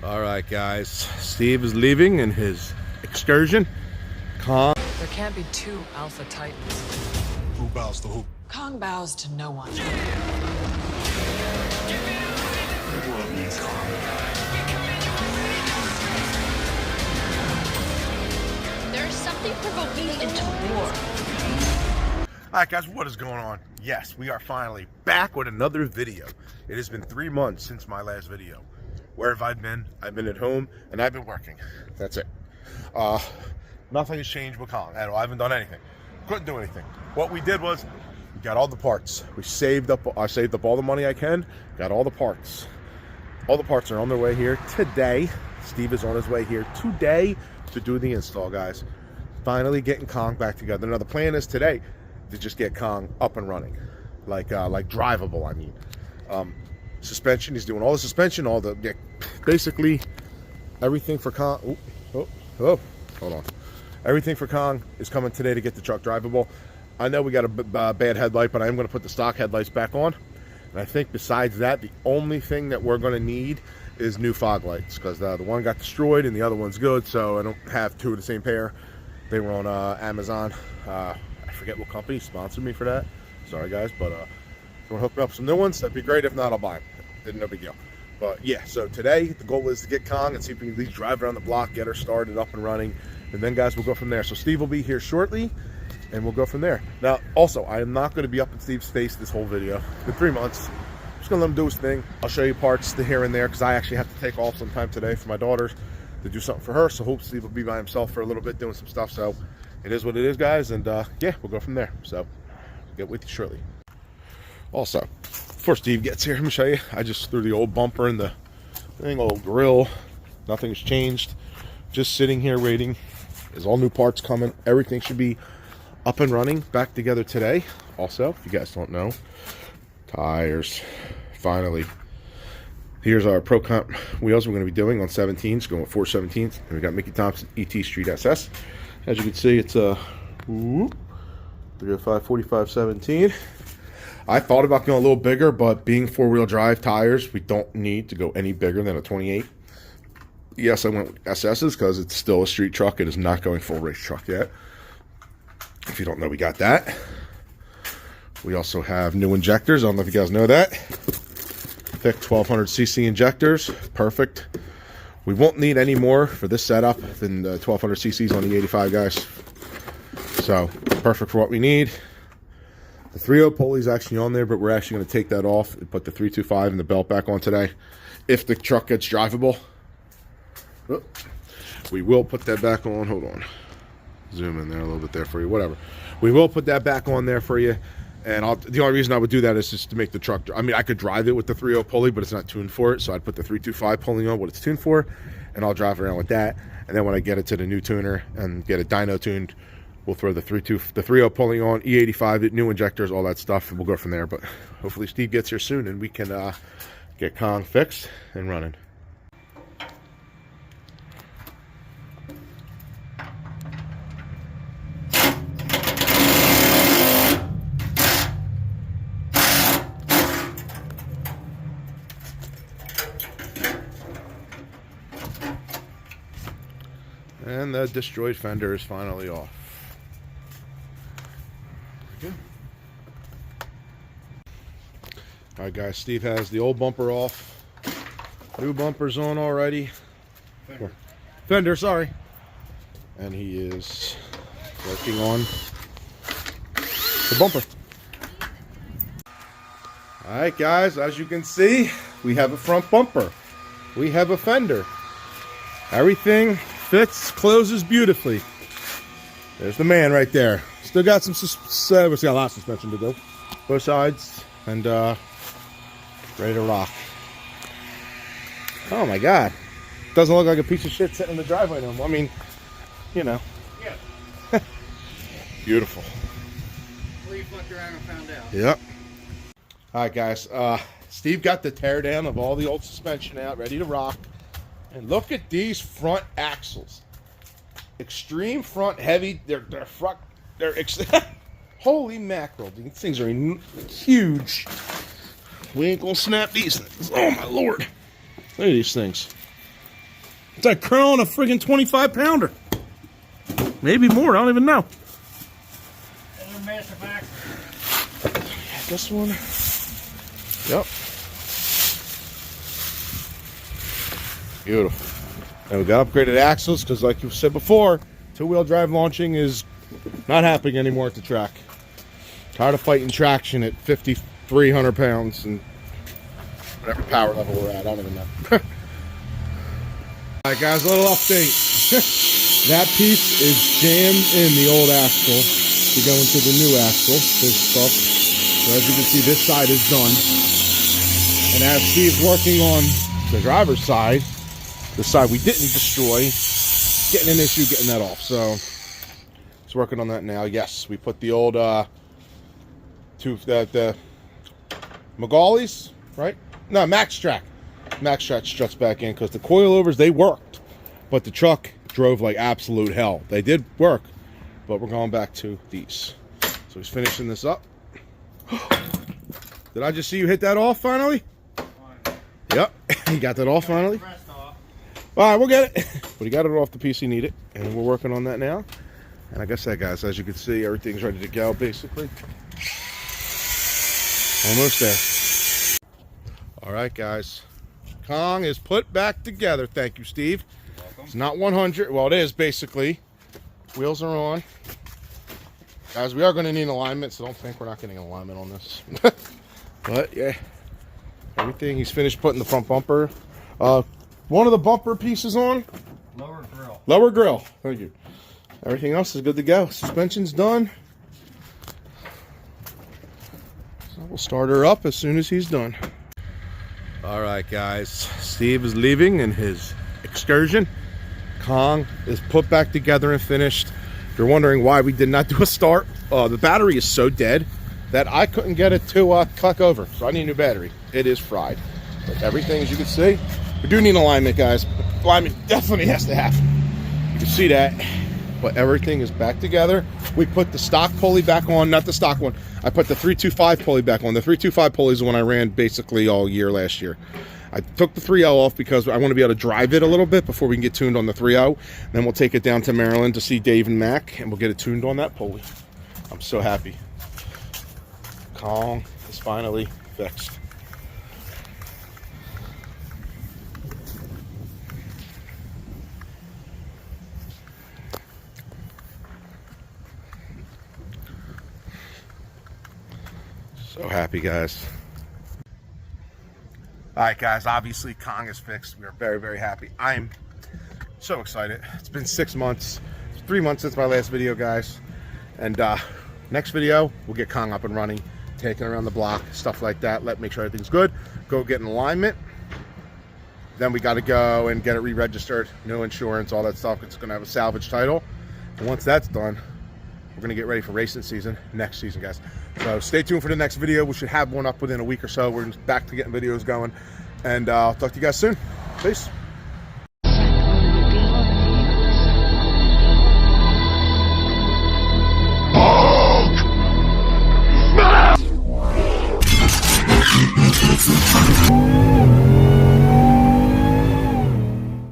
All right, guys. Steve is leaving in his excursion. Kong. There can't be two Alpha Titans. Who bows to who? Kong bows to no one. The world needs Kong. There's something provoking me into war. All right, guys, what is going on? Yes, we are finally back with another video. It has been 3 months since my last video. Where have I been? I've been at home, and I've been working. That's it. Nothing has changed with Kong at all. I haven't done anything. Couldn't do anything. What we did was, we got all the parts. I saved up all the money I can, got all the parts. All the parts are on their way here today. Steve is on his way here today to do the install, guys. Finally getting Kong back together. Now, the plan is today to just get Kong up and running, like drivable. I mean, suspension. He's doing all the suspension, all the basically everything for Kong. Hold on. Everything for Kong is coming today to get the truck drivable. I know we got a bad headlight, but I am going to put the stock headlights back on. And I think besides that, the only thing that we're going to need is new fog lights, because the one got destroyed and the other one's good, so I don't have two of the same pair. They were on Amazon. I forget what company sponsored me for that. Sorry, guys, but if you want to hook me up some new ones, that'd be great. If not, I'll buy them. No big deal. But yeah, so today the goal is to get Kong and see if we can at least drive around the block, get her started up and running, and then, guys, we'll go from there. So Steve will be here shortly, and we'll go from there. Now, also, I am not going to be up in Steve's face this whole video. It's been 3 months. I'm just going to let him do his thing. I'll show you parts to here and there, because I actually have to take off sometime today for my daughter to do something for her. So hope Steve will be by himself for a little bit doing some stuff. So it is what it is, guys, and yeah, we'll go from there. So I'll get with you shortly. Also, before Steve gets here, let me show you. I just threw the old bumper in the thing, old grill. Nothing's changed. Just sitting here waiting. There's all new parts coming. Everything should be up and running, back together today. Also, if you guys don't know, tires. Finally, here's our Pro Comp wheels we're going to be doing on 17s, going with 417s. And we got Mickey Thompson ET Street SS. As you can see, it's a 305 45 17. I thought about going a little bigger, but being four-wheel drive tires, we don't need to go any bigger than a 28. Yes, I went with SS's because it's still a street truck. It is not going full race truck yet. If you don't know, we got that. We also have new injectors. I don't know if you guys know that. Thick 1200cc injectors. Perfect. We won't need any more for this setup than the 1200cc's on the 85, guys. So, perfect for what we need. The 3.0 pulley is actually on there, but we're actually going to take that off and put the 325 and the belt back on today. If the truck gets drivable, we will put that back on. Hold on. Zoom in there a little bit there for you. Whatever. We will put that back on there for you. And the only reason I would do that is just to make the truck, I mean, I could drive it with the 3.0 pulley, but it's not tuned for it. So I'd put the 325 pulley on, what it's tuned for, and I'll drive around with that. And then when I get it to the new tuner and get it dyno tuned, we'll throw the 3.0 pulley on, E85, new injectors, all that stuff, and we'll go from there. But hopefully Steve gets here soon and we can get Kong fixed and running. And the destroyed fender is finally off. Alright, guys, Steve has the old bumper off. New bumper's on already. Fender, sorry. And he is working on the bumper. Alright, guys, as you can see, we have a front bumper. We have a fender. Everything fits, closes beautifully. There's the man right there. Still got some, we got a lot of suspension to do. Both sides, and ready to rock. Oh my God. Doesn't look like a piece of shit sitting in the driveway no more. I mean, you know. Yeah. Beautiful. Well, you fucked around and found out. Yep. Alright, guys. Steve got the tear down of all the old suspension out, ready to rock. And look at these front axles. Extreme front heavy. They're front. Holy mackerel. These things are huge. We ain't gonna snap these things. Oh my Lord. Look at these things. It's like curling a friggin' 25-pounder. Maybe more, I don't even know. This one. Yep. Beautiful. And we got upgraded axles because, like you said before, two-wheel drive launching is not happening anymore at the track. Tired of fighting traction at 5,300 pounds and whatever power level we're at. I don't even know. All right, guys, a little update. That piece is jammed in the old axle to go into the new axle. This stuff. So as you can see, this side is done. And as Steve's working on the driver's side, the side we didn't destroy, getting an issue getting that off. So he's working on that now. Yes, we put the old the Magalies, right? No, Max Track struts back in because the coilovers, they worked, but the truck drove like absolute hell. They did work, but we're going back to these. So he's finishing this up. Did I just see you hit that off finally? Yep, he got that off finally. All right, we'll get it. But he got it off the piece he needed, and we're working on that now. And I guess that, guys, as you can see, everything's ready to go, basically. Almost there. All right, guys. Kong is put back together. Thank you, Steve. You're welcome. It's not 100. Well, it is, basically. Wheels are on. Guys, we are going to need an alignment, so don't think we're not getting an alignment on this. But, yeah. Everything. He's finished putting the front bumper. One of the bumper pieces on. Lower grill. Lower grill. Thank you. Everything else is good to go. Suspension's done. So we'll start her up as soon as he's done. All right, guys. Steve is leaving in his excursion. Kong is put back together and finished. If you're wondering why we did not do a start, the battery is so dead that I couldn't get it to click over. So I need a new battery. It is fried. But everything, as you can see, we do need alignment, guys. Alignment definitely has to happen. You can see that. But everything is back together. We put the stock pulley back on, not the stock one. I put the 325 pulley back on. The 325 pulley is the one I ran basically all year last year. I took the 3.0 off because I want to be able to drive it a little bit before we can get tuned on the 3.0. Then we'll take it down to Maryland to see Dave and Mac, and we'll get it tuned on that pulley. I'm so happy. Kong is finally fixed. So happy, guys. All right, guys, obviously Kong is fixed. We are very, very happy. I'm so excited. It's been 6 months. It's 3 months since my last video, guys. And next video, we'll get Kong up and running, taking around the block, stuff like that. Make sure everything's good. Go get an alignment. Then we got to go and get it re-registered. No insurance, all that stuff. It's going to have a salvage title. And once that's done, we're going to get ready for racing season next season, guys. So stay tuned for the next video. We should have one up within a week or so. We're back to getting videos going. And I'll talk to you guys soon. Peace.